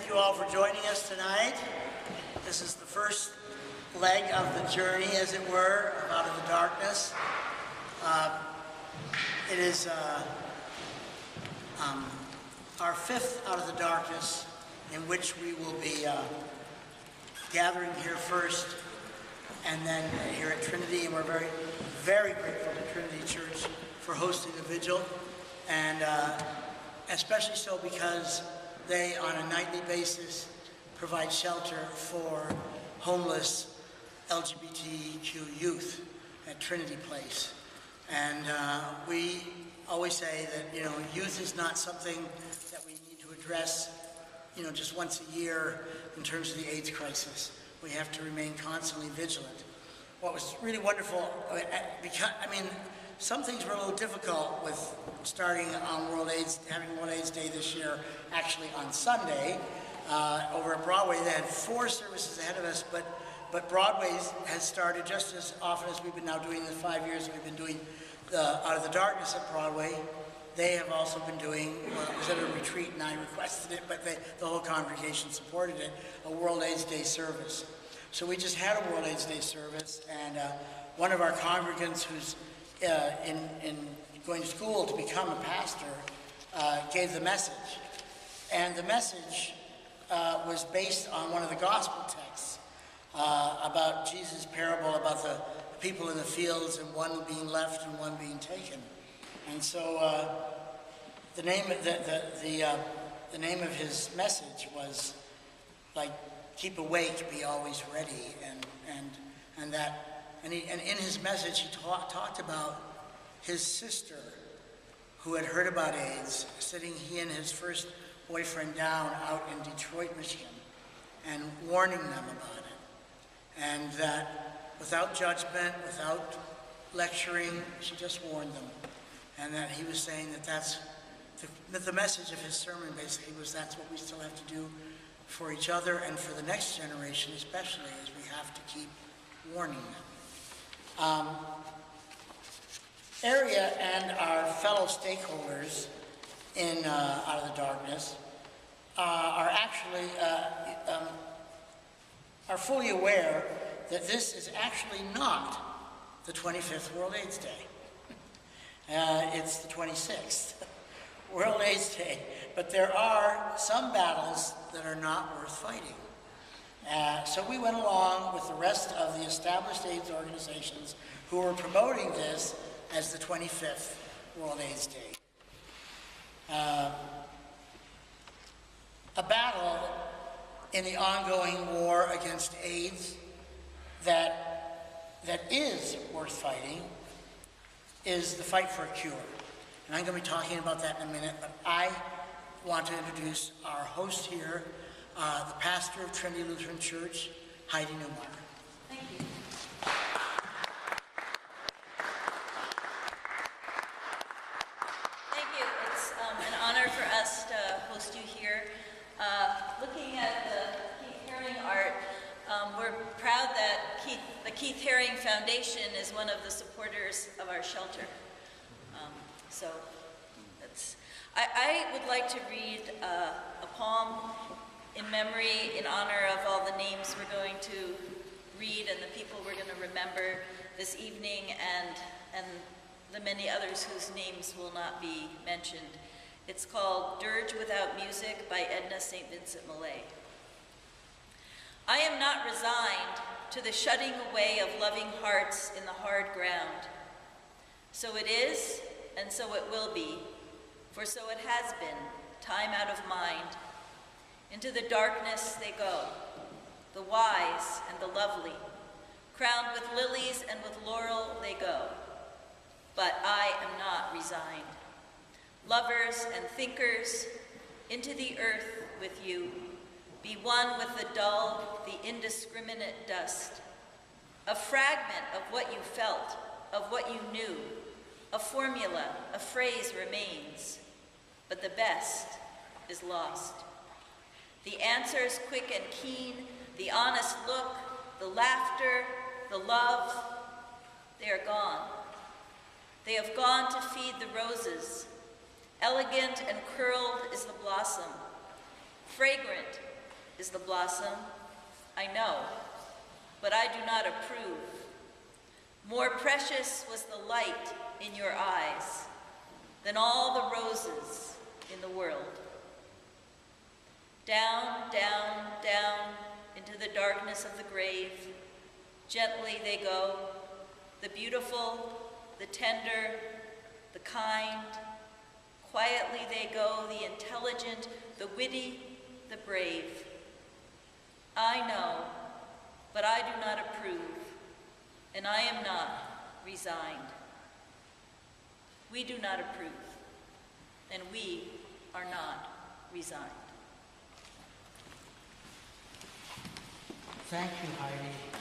you all for joining us tonight. This is the first leg of the journey, as it were, out of the darkness. It is our fifth out of the darkness, in which we will be gathering here first and then here at Trinity, and we're very, very grateful to Trinity Church for hosting the vigil, and especially so because they, on a nightly basis, provide shelter for homeless LGBTQ youth at Trinity Place. And we always say that, youth is not something that we need to address, just once a year in terms of the AIDS crisis. We have to remain constantly vigilant. What was really wonderful, some things were a little difficult with starting on having World AIDS Day this year, actually on Sunday. Over at Broadway, they had 4 services ahead of us, but Broadway has started just as often as we've been now doing the 5 years that we've been doing Out of the Darkness at Broadway. They have also been doing, it was at a retreat and I requested it, but the whole congregation supported it, a World AIDS Day service. So we just had a World AIDS Day service, and one of our congregants who's in going to school to become a pastor gave the message. And the message was based on one of the gospel texts about Jesus' parable about the people in the fields and one being left and one being taken. And so the name of his message was like, keep awake, be always ready, and in his message he talked about his sister who had heard about AIDS, sitting he and his first boyfriend down out in Detroit, Michigan, and warning them about it, and that without judgment, without lecturing, she just warned them. And that he was saying that the message of his sermon basically was that's what we still have to do for each other and for the next generation especially, is we have to keep warning them. Area and our fellow stakeholders in Out of the Darkness are actually are fully aware that this is actually not the 25th World AIDS Day. It's the 26th World AIDS Day, but there are some battles that are not worth fighting. So we went along with the rest of the established AIDS organizations who were promoting this as the 25th World AIDS Day. A battle in the ongoing war against AIDS that is worth fighting is the fight for a cure. And I'm going to be talking about that in a minute, but I want to introduce our host here, the pastor of Trinity Lutheran Church, Heidi Newmeyer. Thank you. Thank you. It's an honor for us to host you here. Looking at the Keith Haring art, we're proud that the Keith Haring Foundation is one of the supporters of our shelter. I would like to read a poem in memory, in honor of all the names we're going to read and the people we're going to remember this evening, and the many others whose names will not be mentioned. It's called Dirge Without Music by Edna St. Vincent Millay. I am not resigned to the shutting away of loving hearts in the hard ground. So it is, and so it will be, for so it has been, time out of mind. Into the darkness they go, the wise and the lovely, crowned with lilies and with laurel they go. But I am not resigned. Lovers and thinkers, into the earth with you, be one with the dull, the indiscriminate dust. A fragment of what you felt, of what you knew, a formula, a phrase remains, but the best is lost. The answers quick and keen, the honest look, the laughter, the love, they are gone. They have gone to feed the roses. Elegant and curled is the blossom. Fragrant is the blossom, I know, but I do not approve. More precious was the light in your eyes than all the roses in the world. Down, down, down into the darkness of the grave, gently they go, the beautiful, the tender, the kind. Quietly they go, the intelligent, the witty, the brave. I know, but I do not approve, and I am not resigned. We do not approve, and we are not resigned. Thank you, Heidi.